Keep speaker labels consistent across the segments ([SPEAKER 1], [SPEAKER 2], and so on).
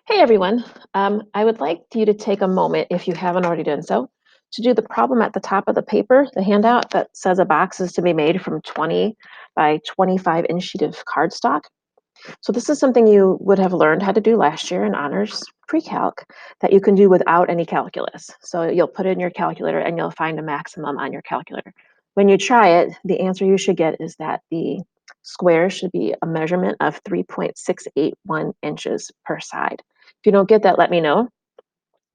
[SPEAKER 1] Hey everyone. I would like you to take a moment, if you haven't already done so, to do the problem at the top of the paper, the handout that says a box is to be made from 20 by 25-inch sheet of cardstock. So this is something you would have learned how to do last year in honors pre-calc that you can do without any calculus. So you'll put in your calculator and you'll find a maximum on your calculator. When you try it, the answer you should get is that the square should be a measurement of 3.681 inches per side. If you don't get that, let me know.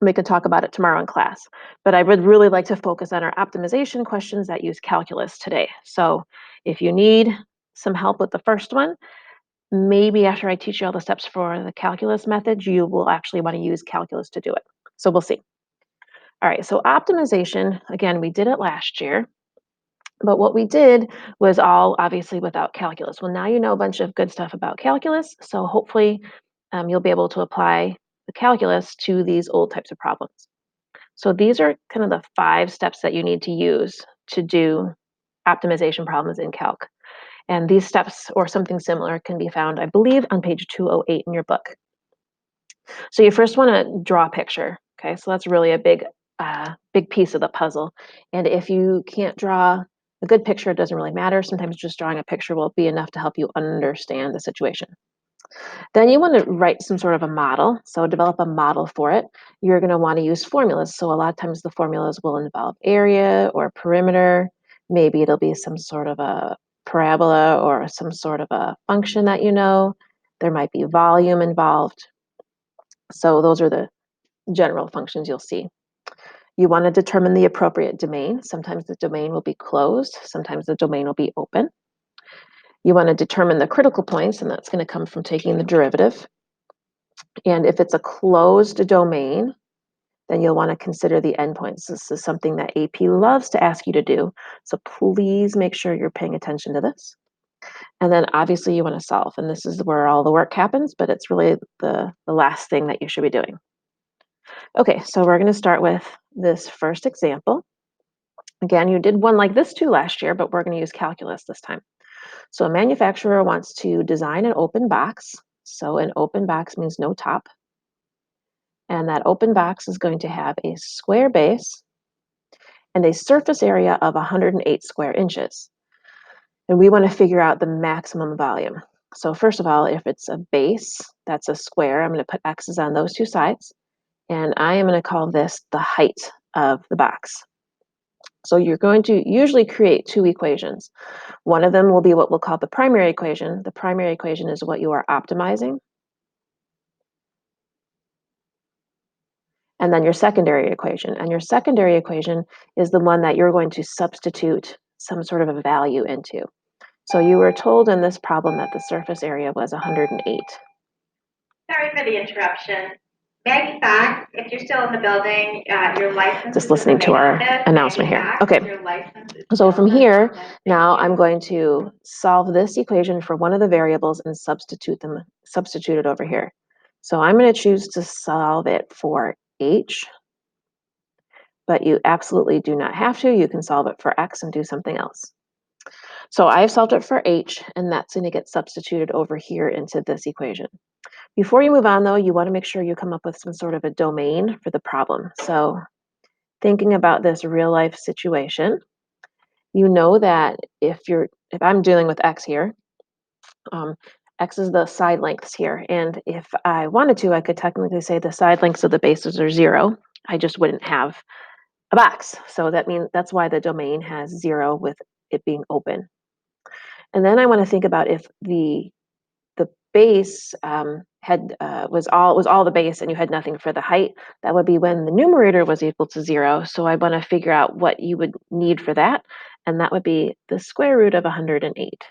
[SPEAKER 1] We can talk about it tomorrow in class. But I would really like to focus on our optimization questions that use calculus today. So if you need some help with the first one, maybe after I teach you all the steps for the calculus method, you will actually want to use calculus to do it. So we'll see. All right, so optimization, again, we did it last year, but what we did was all obviously without calculus. Well, now you know a bunch of good stuff about calculus, so hopefully you'll be able to apply the calculus to these old types of problems. So these are kind of the 5 steps that you need to use to do optimization problems in calc. And these steps or something similar can be found, I believe, on page 208 in your book. So you first want to draw a picture. Okay, so that's really a big piece of the puzzle. And if you can't draw a good picture, it doesn't really matter. Sometimes just drawing a picture will be enough to help you understand the situation. Then you want to write some sort of a model. So develop a model for it. You're going to want to use formulas. So a lot of times the formulas will involve area or perimeter. Maybe it'll be some sort of a parabola or some sort of a function that you know. There might be volume involved. So those are the general functions you'll see. You want to determine the appropriate domain. Sometimes the domain will be closed. Sometimes the domain will be open. You want to determine the critical points, and that's going to come from taking the derivative. And if it's a closed domain, then you'll want to consider the endpoints. This is something that AP loves to ask you to do. So please make sure you're paying attention to this. And then obviously you want to solve. And this is where all the work happens, but it's really the last thing that you should be doing. Okay, so we're going to start with this first example. Again, you did one like this too last year, but we're going to use calculus this time. So a manufacturer wants to design an open box. So an open box means no top. And that open box is going to have a square base and a surface area of 108 square inches. And we want to figure out the maximum volume. So first of all, if it's a base, that's a square, I'm going to put x's on those two sides. And I am going to call this the height of the box. So you're going to usually create 2 equations. One of them will be what we'll call the primary equation. The primary equation is what you are optimizing. And then your secondary equation. And your secondary equation is the one that you're going to substitute some sort of a value into. So you were told in this problem that the surface area was 108.
[SPEAKER 2] Sorry for the interruption. Maggie Fox, if you're still in the building, your license
[SPEAKER 1] Just
[SPEAKER 2] is in
[SPEAKER 1] listening
[SPEAKER 2] the
[SPEAKER 1] to
[SPEAKER 2] main
[SPEAKER 1] our
[SPEAKER 2] office.
[SPEAKER 1] announcement
[SPEAKER 2] Maggie
[SPEAKER 1] here.
[SPEAKER 2] Fox,
[SPEAKER 1] Okay.
[SPEAKER 2] your license is
[SPEAKER 1] So
[SPEAKER 2] still
[SPEAKER 1] from
[SPEAKER 2] in the
[SPEAKER 1] here,
[SPEAKER 2] office. Thank
[SPEAKER 1] now
[SPEAKER 2] you.
[SPEAKER 1] I'm going to solve this equation for one of the variables and substitute it over here. So I'm going to choose to solve it for h, but you absolutely do not have to. You can solve it for x and do something else. So I've solved it for h, and that's going to get substituted over here into this equation. Before you move on, though, you want to make sure you come up with some sort of a domain for the problem. So thinking about this real life situation, you know that if I'm dealing with x here, x is the side lengths here. And if I wanted to, I could technically say the side lengths of the bases are 0. I just wouldn't have a box. So that means that's why the domain has 0 with it being open. And then I want to think about if the base was all the base and you had nothing for the height, that would be when the numerator was equal to 0. So I want to figure out what you would need for that, and that would be the square root of 108.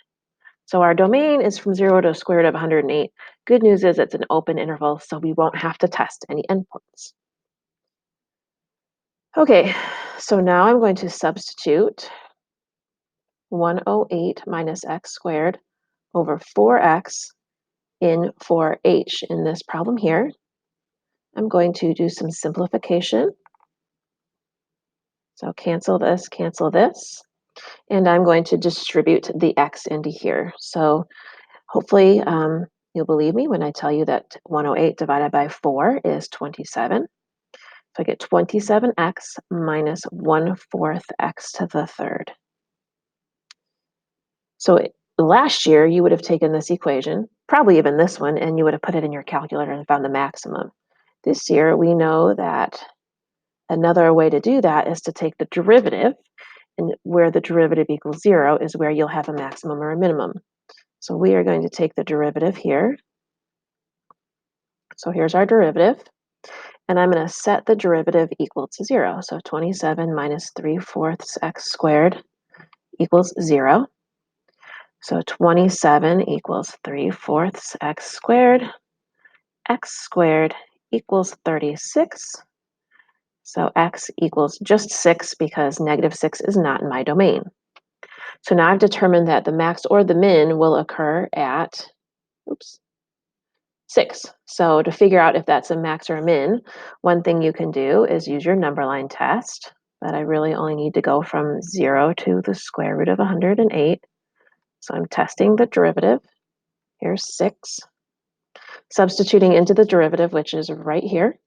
[SPEAKER 1] So our domain is from 0 to the square root of 108. Good news is it's an open interval, so we won't have to test any endpoints. Okay, so now I'm going to substitute 108 minus x squared over 4x in for h in this problem here. I'm going to do some simplification. So cancel this, and I'm going to distribute the x into here. So hopefully You'll believe me when I tell you that 108 divided by 4 is 27. So I get 27x minus 1/4 x to the third. So last year, you would have taken this equation, probably even this one, and you would have put it in your calculator and found the maximum. This year, we know that another way to do that is to take the derivative, and where the derivative equals 0 is where you'll have a maximum or a minimum. So we are going to take the derivative here. So here's our derivative, and I'm going to set the derivative equal to 0. So 27 minus 3/4 x squared equals 0. So 27 equals 3/4 x squared. X squared equals 36. So x equals just 6 because negative 6 is not in my domain. So now I've determined that the max or the min will occur at, 6. So to figure out if that's a max or a min, one thing you can do is use your number line test. But I really only need to go from 0 to the square root of 108. So I'm testing the derivative. Here's 6. Substituting into the derivative, which is right here.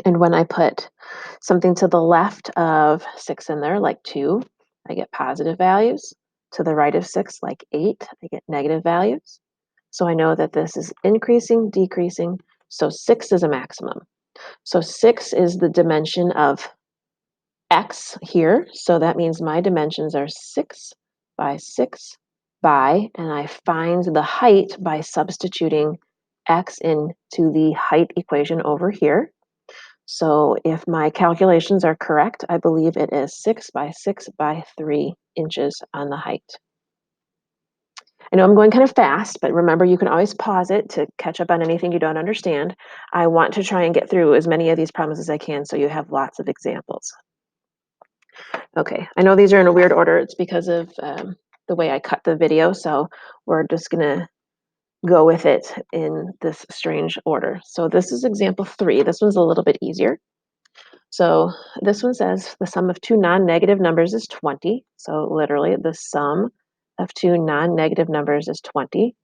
[SPEAKER 1] And when I put something to the left of 6 in there, like 2, I get positive values. To the right of 6, like 8, I get negative values. So I know that this is increasing, decreasing. So 6 is a maximum. So 6 is the dimension of x here. So that means my dimensions are 6 by 6 by, and I find the height by substituting x into the height equation over here. So if my calculations are correct, I believe it is 6 by 6 by 3 inches on the height. I know I'm going kind of fast, but remember you can always pause it to catch up on anything you don't understand. I want to try and get through as many of these problems as I can so you have lots of examples. Okay, I know these are in a weird order. It's because of the way I cut the video, so we're just gonna go with it in this strange order. So this is example 3. This one's a little bit easier. So this one says the sum of two non-negative numbers is 20. So literally the sum of two non-negative numbers is 20,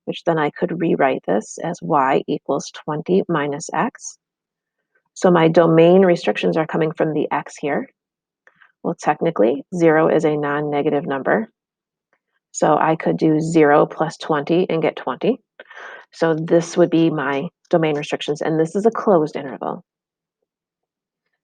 [SPEAKER 1] which then I could rewrite this as y equals 20 minus x. So my domain restrictions are coming from the x here. Well, technically, 0 is a non-negative number. So I could do 0 plus 20 and get 20. So this would be my domain restrictions, and this is a closed interval.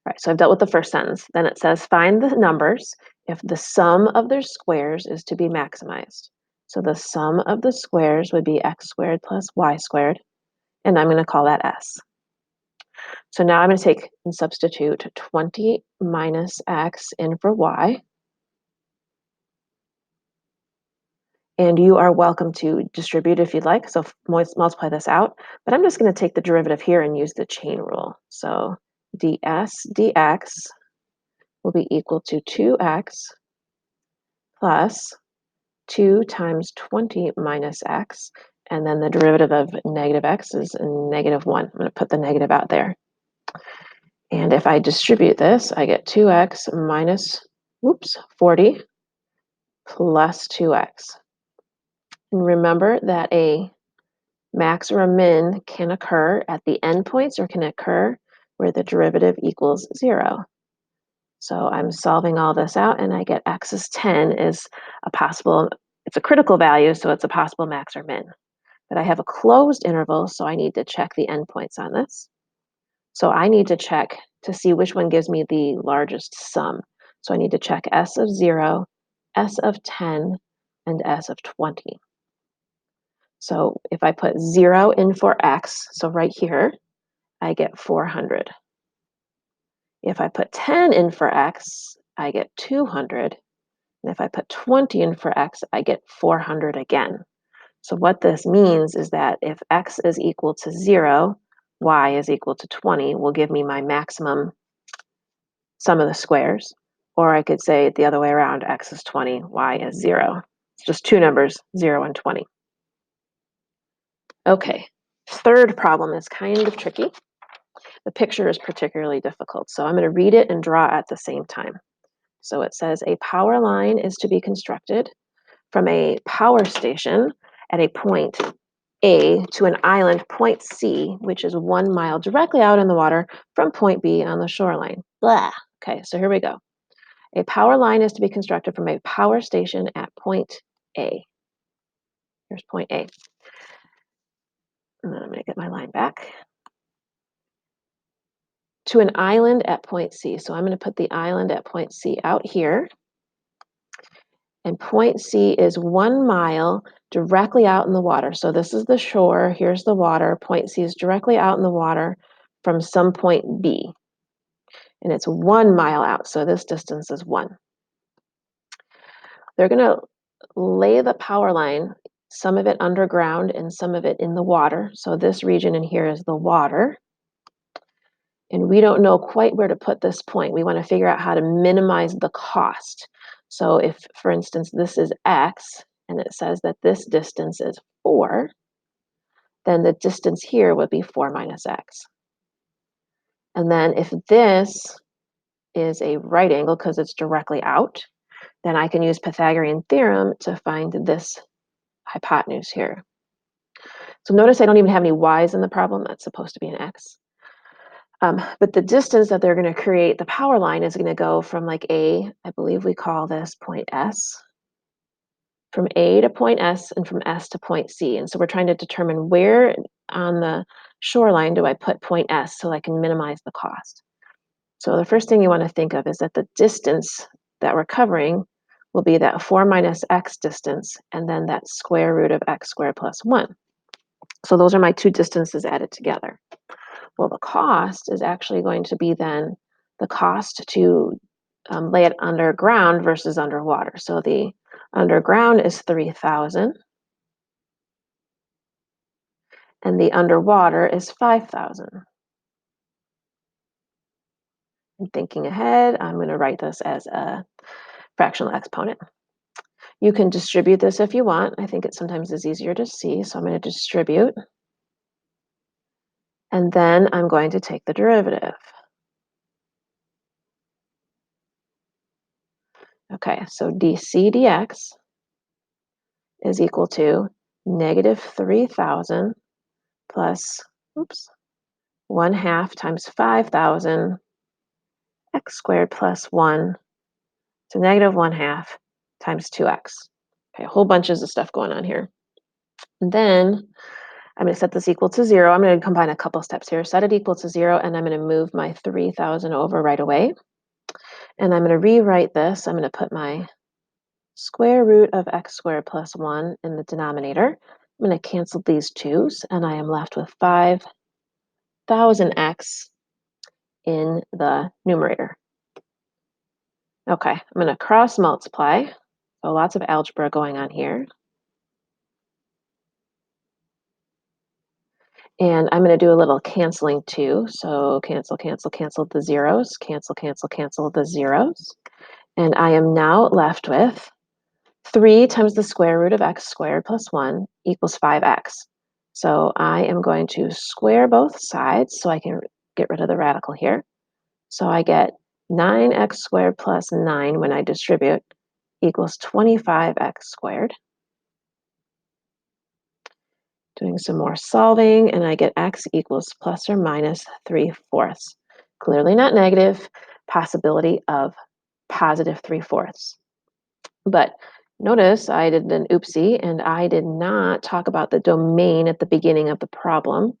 [SPEAKER 1] Right, so I've dealt with the first sentence. Then it says find the numbers if the sum of their squares is to be maximized. So the sum of the squares would be x squared plus y squared, and I'm going to call that s. So now I'm going to take and substitute 20 minus x in for y. And you are welcome to distribute if you'd like, so multiply this out. But I'm just going to take the derivative here and use the chain rule. So ds dx will be equal to 2x plus 2 times 20 minus x, and then the derivative of negative x is negative 1. I'm going to put the negative out there. And if I distribute this, I get 2x minus, 40 plus 2x. And remember that a max or a min can occur at the endpoints or can occur where the derivative equals 0. So I'm solving all this out and I get x is 10 is a possible, it's a critical value, so it's a possible max or min. But I have a closed interval, so I need to check the endpoints on this. So I need to check to see which one gives me the largest sum. So I need to check s of 0, s of 10, and s of 20. So if I put 0 in for x, so right here, I get 400. If I put 10 in for x, I get 200. And if I put 20 in for x, I get 400 again. So what this means is that if x is equal to 0, y is equal to 20 will give me my maximum sum of the squares. Or I could say it the other way around, x is 20, y is 0. It's just two numbers, 0 and 20. Okay, third problem is kind of tricky. The picture is particularly difficult, so I'm going to read it and draw at the same time. So it says a power line is to be constructed from a power station at a point A to an island, point C, which is 1 mile directly out in the water from point B on the shoreline. Blah. Okay, so here we go. A power line is to be constructed from a power station at point A. Here's point A. And then I'm going to get my line back. To an island at point C. So I'm going to put the island at point C out here. And point C is 1 mile directly out in the water. So this is the shore. Here's the water. Point C is directly out in the water from some point B. And it's 1 mile out. So this distance is 1. They're going to lay the power line, some of it underground and some of it in the water. So this region in here is the water. And we don't know quite where to put this point. We want to figure out how to minimize the cost. So if, for instance, this is X and it says that this distance is 4, then the distance here would be 4 minus X. And then if this is a right angle because it's directly out, then I can use Pythagorean theorem to find this hypotenuse here. So notice I don't even have any Y's in the problem. That's supposed to be an X. But the distance that they're going to create the power line is going to go from like A, I believe we call this point S, from A to point S and from S to point C. And so we're trying to determine where on the shoreline do I put point S so I can minimize the cost. So the first thing you want to think of is that the distance that we're covering will be that 4 minus X distance and then that square root of X squared plus 1. So those are my two distances added together. Well, the cost is actually going to be then the cost to lay it underground versus underwater. So the underground is 3,000 and the underwater is 5,000. I'm thinking ahead. I'm going to write this as a fractional exponent. You can distribute this if you want. I think it sometimes is easier to see. So I'm going to distribute. And then I'm going to take the derivative. Okay, so dc dx is equal to negative 3,000 plus, 1/2 times 5,000 x squared plus 1 to negative 1/2 times 2x. Okay, a whole bunches of stuff going on here. And then I'm going to set this equal to 0. I'm going to combine a couple steps here. Set it equal to 0, and I'm going to move my 3,000 over right away. And I'm going to rewrite this. I'm going to put my square root of x squared plus 1 in the denominator. I'm going to cancel these 2's, and I am left with 5,000x in the numerator. Okay, I'm going to cross multiply. So lots of algebra going on here. And I'm going to do a little canceling too. So cancel, cancel, cancel the zeros. Cancel, cancel, cancel the zeros. And I am now left with 3 times the square root of x squared plus 1 equals 5x. So I am going to square both sides so I can get rid of the radical here. So I get 9x squared plus 9 when I distribute equals 25x squared. Doing some more solving, and I get x equals plus or minus 3/4. Clearly not negative, possibility of positive 3/4. But notice I did an oopsie, and I did not talk about the domain at the beginning of the problem.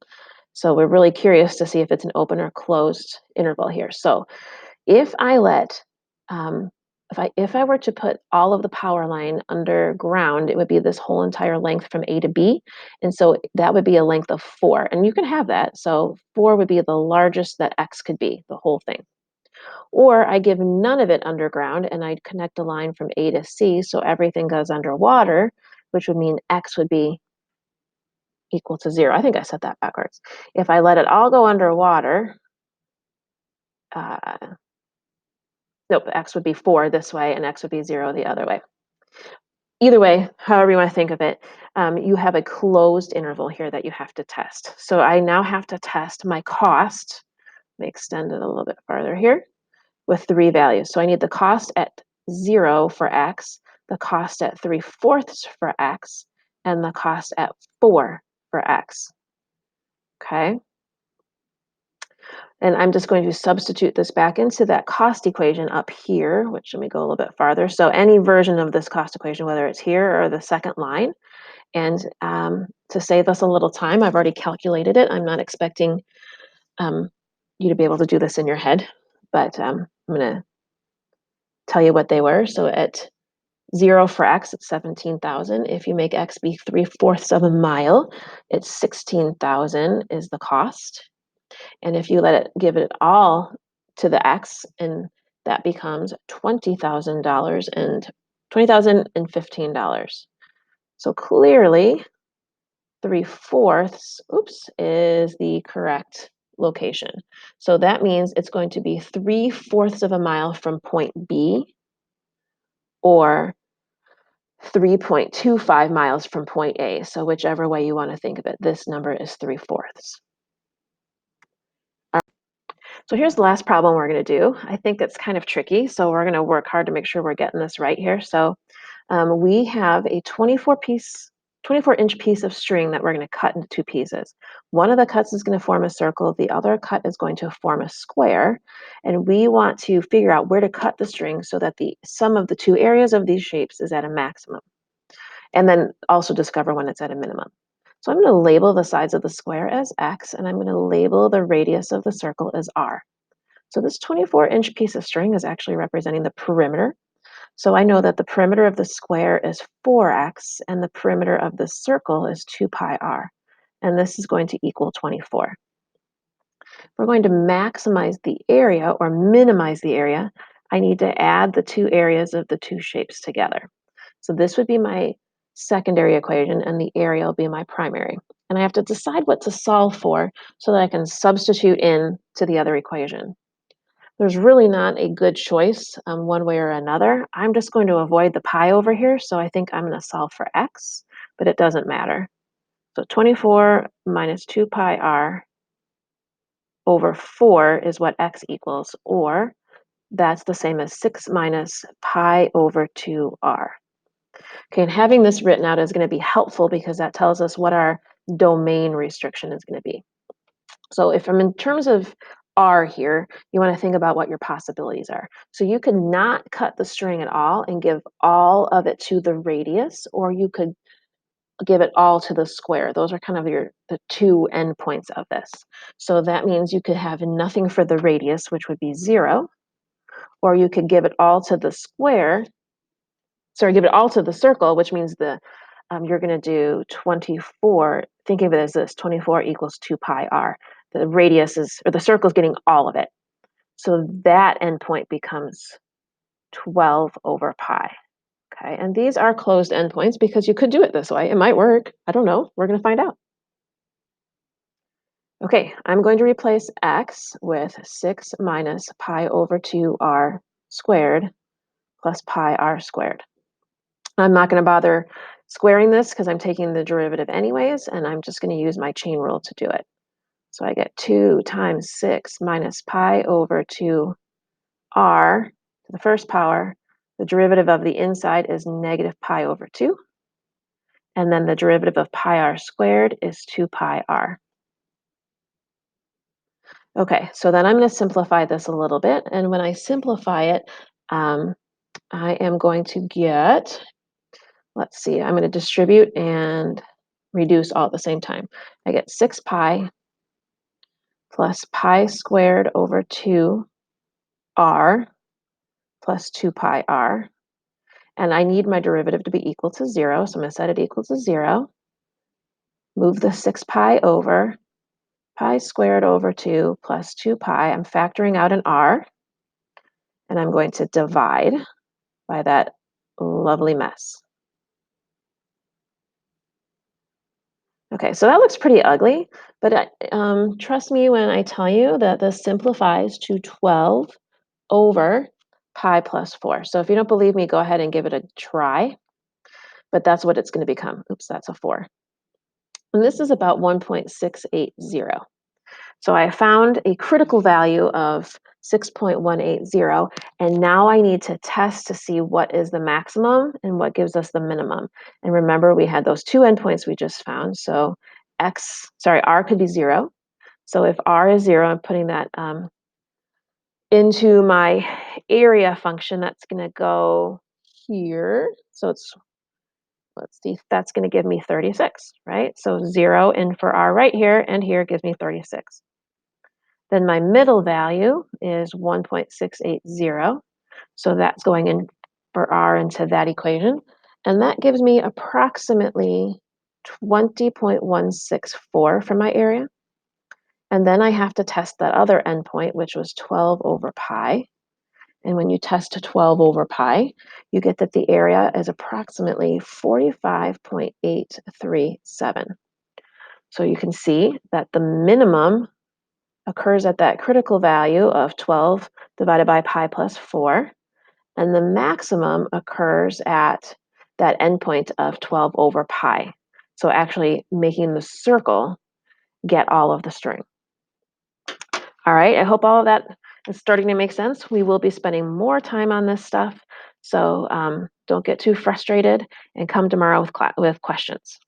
[SPEAKER 1] So we're really curious to see if it's an open or closed interval here. So if I let, if I were to put all of the power line underground, it would be this whole entire length from A to B. And so that would be a length of 4. And you can have that. So 4 would be the largest that X could be, the whole thing. Or I give none of it underground and I'd connect a line from A to C. So everything goes underwater, which would mean X would be equal to 0. I think I said that backwards. If I let it all go underwater, nope, X would be 4 this way and X would be 0 the other way. Either way, however you want to think of it, you have a closed interval here that you have to test. So I now have to test my cost. Let me extend it a little bit farther here with 3 values. So I need the cost at 0 for X, the cost at 3/4 for X, and the cost at 4 for x, okay? And I'm just going to substitute this back into that cost equation up here, which let me go a little bit farther. So any version of this cost equation, whether it's here or the second line, and to save us a little time, I've already calculated it. I'm not expecting you to be able to do this in your head, but I'm going to tell you what they were. So at 0 for x, it's 17,000. If you make x be 3/4 of a mile, it's 16,000 is the cost. And if you give it all to the x, and that becomes $20,000 and $20,015. So clearly, 3/4, oops, is the correct location. So that means it's going to be 3/4 of a mile from point B, or 3.25 miles from point A. So whichever way you want to think of it, this number is 3/4. So here's the last problem we're going to do. I think it's kind of tricky, so we're going to work hard to make sure we're getting this right here. So we have a 24-inch piece of string that we're going to cut into two pieces. One of the cuts is going to form a circle. The other cut is going to form a square. And we want to figure out where to cut the string so that the sum of the two areas of these shapes is at a maximum. And then also discover when it's at a minimum. So I'm going to label the sides of the square as x, and I'm going to label the radius of the circle as r. So this 24-inch piece of string is actually representing the perimeter. So I know that the perimeter of the square is 4x, and the perimeter of the circle is 2 pi r. And this is going to equal 24. If we're going to maximize the area or minimize the area, I need to add the two areas of the two shapes together. So this would be my secondary equation, and the area will be my primary. And I have to decide what to solve for so that I can substitute in to the other equation. There's really not a good choice one way or another. I'm just going to avoid the pi over here, so I think I'm going to solve for x, but it doesn't matter. So 24 minus 2 pi r over 4 is what x equals, or that's the same as 6 minus pi over 2r. Okay, and having this written out is going to be helpful because that tells us what our domain restriction is going to be. So if I'm in terms of r here, you want to think about what your possibilities are. So you could not cut the string at all and give all of it to the radius, or you could give it all to the square. Those are kind of the two endpoints of this. So that means you could have nothing for the radius, which would be 0, or you could give it all to the square, give it all to the circle, which means you're going to do 24, thinking of it as this, 24 equals 2 pi r. The radius is, or the circle is getting all of it. So that endpoint becomes 12 over pi. Okay, and these are closed endpoints because you could do it this way. It might work. I don't know. We're going to find out. Okay, I'm going to replace x with 6 minus pi over 2r squared plus pi r squared. I'm not going to bother squaring this because I'm taking the derivative anyways, and I'm just going to use my chain rule to do it. So I get 2 times 6 minus pi over 2r to the first power. The derivative of the inside is negative pi over 2. And then the derivative of pi r squared is 2 pi r. Okay, so then I'm going to simplify this a little bit. And when I simplify it, I am going to get, let's see, I'm going to distribute and reduce all at the same time. I get 6 pi plus pi squared over 2r plus 2 pi r. And I need my derivative to be equal to 0, so I'm going to set it equal to 0. Move the 6 pi over, pi squared over 2 plus 2 pi. I'm factoring out an r, and I'm going to divide by that lovely mess. Okay, so that looks pretty ugly, but trust me when I tell you that this simplifies to 12 over pi plus 4. So if you don't believe me, go ahead and give it a try, but that's what it's going to become. Oops, that's a 4. And this is about 1.680. So I found a critical value of 6.180, and now I need to test to see what is the maximum and what gives us the minimum. And remember, we had those two endpoints we just found. So r could be 0. So if r is 0, I'm putting that into my area function. That's going to go here. So let's see, that's going to give me 36, right? So 0 in for r right here, and here gives me 36. Then my middle value is 1.680. So that's going in for r into that equation. And that gives me approximately 20.164 for my area. And then I have to test that other endpoint, which was 12 over pi. And when you test to 12 over pi, you get that the area is approximately 45.837. So you can see that the minimum occurs at that critical value of 12 divided by pi plus 4, and the maximum occurs at that endpoint of 12 over pi. So actually making the circle get all of the string. All right, I hope all of that is starting to make sense. We will be spending more time on this stuff, so don't get too frustrated and come tomorrow with questions.